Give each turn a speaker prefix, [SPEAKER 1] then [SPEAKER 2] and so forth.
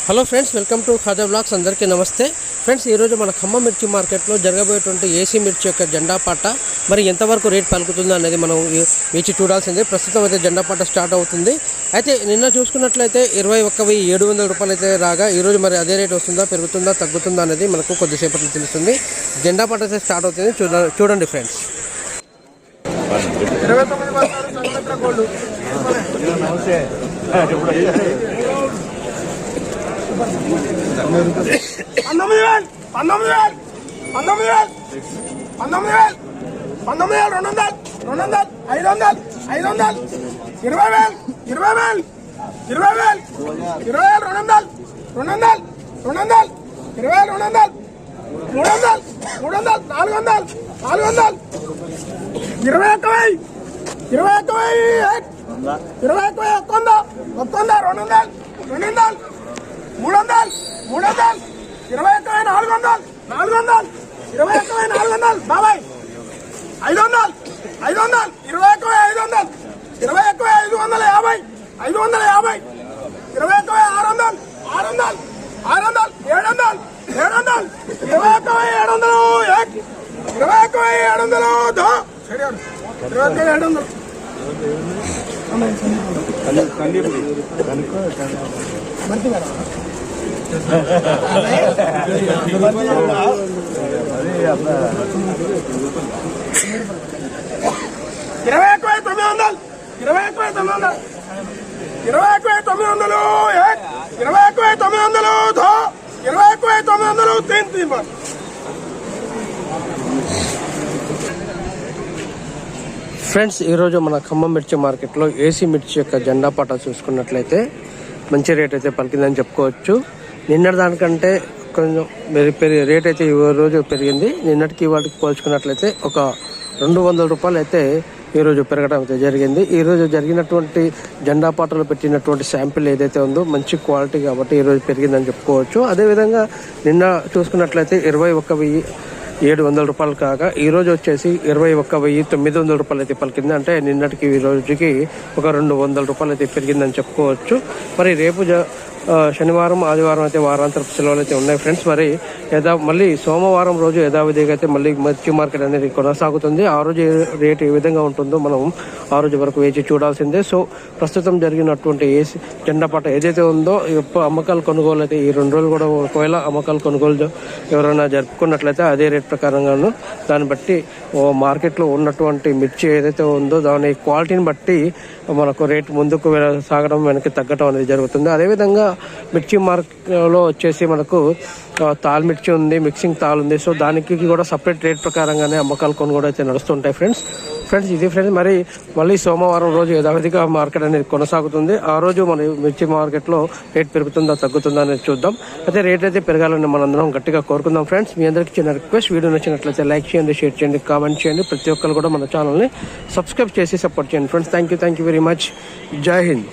[SPEAKER 1] Hello friends, welcome to Khaja blogs. అందరికీ నమస్తే friends. ఈరోజు మన ఖమ్మం మిర్చి మార్కెట్లో జరగబోయేటువంటి ఏసీ మిర్చి యొక్క జెండా పాట మరి ఎంతవరకు రేట్ పలుకుతుందో అనేది మనం వేచి చూడాల్సిందే. ప్రస్తుతం అయితే జెండా పాట స్టార్ట్ అవుతుంది. అయితే నిన్న చూసుకున్నట్లయితే 21,700 రూపాయలు అయితే రాగా ఈరోజు మరి అదే రేట్ వస్తుందా, పెరుగుతుందా, తగ్గుతుందా అనేది మనకు కొద్దిసేపట్లో తెలుస్తుంది. జెండా పాట అయితే స్టార్ట్ అవుతుంది, చూడండి ఫ్రెండ్స్.
[SPEAKER 2] బాబాయ్ 500 500 21,500 21,550 550 21,600 600 600 700 700 21,700 21,700 21,700
[SPEAKER 1] ఫ్రెండ్స్, ఈరోజు మన ఖమ్మం మిర్చి మార్కెట్లో ఏసీ మిర్చి యొక్క జెండా పాట చూసుకున్నట్లయితే మంచి రేట్ అయితే పలికిందని చెప్పుకోవచ్చు. నిన్నటి దానికంటే కొంచెం రేట్ అయితే ఈ రోజు పెరిగింది. నిన్నటికి వాటికి పోల్చుకున్నట్లయితే ఒక 200 రూపాయలు అయితే ఈరోజు పెరగడం అయితే జరిగింది. ఈరోజు జరిగినటువంటి జెండా పాటలు పెట్టినటువంటి శాంపిల్ ఏదైతే ఉందో మంచి క్వాలిటీ కాబట్టి ఈరోజు పెరిగిందని చెప్పుకోవచ్చు. అదేవిధంగా నిన్న చూసుకున్నట్లయితే 21,700 రూపాయలు కాగా ఈరోజు వచ్చేసి 21,900 రూపాయలు అయితే పలికింది. అంటే నిన్నటికి ఈ రోజుకి ఒక 200 రూపాయలు అయితే పెరిగిందని చెప్పుకోవచ్చు. మరి రేపు శనివారం, ఆదివారం అయితే వారాంతరపు సెలవులు అయితే ఉన్నాయి ఫ్రెండ్స్. మరి మళ్ళీ సోమవారం రోజు యథావిధిగా అయితే మళ్ళీ మిర్చి మార్కెట్ అనేది కొనసాగుతుంది. ఆ రోజు రేట్ ఏ విధంగా ఉంటుందో మనం ఆ రోజు వరకు వేచి చూడాల్సిందే. సో ప్రస్తుతం జరిగినటువంటి జెండా పాట ఏదైతే ఉందో అమ్మకాలు కొనుగోలు అయితే ఈ 2 రోజులు కూడా ఒకవేళ అమ్మకాలు కొనుగోలు ఎవరైనా జరుపుకున్నట్లయితే అదే రేట్ ప్రకారంగాను దాన్ని బట్టి మార్కెట్లో ఉన్నటువంటి మిర్చి ఏదైతే ఉందో దాని క్వాలిటీని బట్టి మనకు రేట్ ముందుకు సాగడం, వెనక్కి తగ్గడం అనేది జరుగుతుంది. అదేవిధంగా మిర్చి మార్కెట్లో వచ్చేసి మనకు తాల్ మిర్చి ఉంది, మిక్సింగ్ తాల్ ఉంది. సో దానికి కూడా సపరేట్ రేట్ ప్రకారంగానే అమ్మకాలు కొనుగోలు అయితే నడుస్తుంటాయి ఫ్రెండ్స్. ఇది ఫ్రెండ్స్, మళ్ళీ సోమవారం రోజు యథావిధిగా మార్కెట్ అనేది కొనసాగుతుంది. ఆ రోజు మన మిర్చి మార్కెట్లో రేట్ పెరుగుతుందా, తగ్గుతుందా అనేది చూద్దాం. అయితే రేట్ అయితే పెరగాలని మనందరం గట్టిగా కోరుకుందాం ఫ్రెండ్స్. మీ అందరికీ చిన్న రిక్వెస్ట్, వీడియో నచ్చినట్లయితే లైక్ చేయండి, షేర్ చేయండి, కామెంట్ చేయండి. ప్రతి ఒక్కరు కూడా మన ఛానల్ని సబ్స్క్రైబ్ చేసి సపోర్ట్ చేయండి friends. Thank you very much. జై హింద్.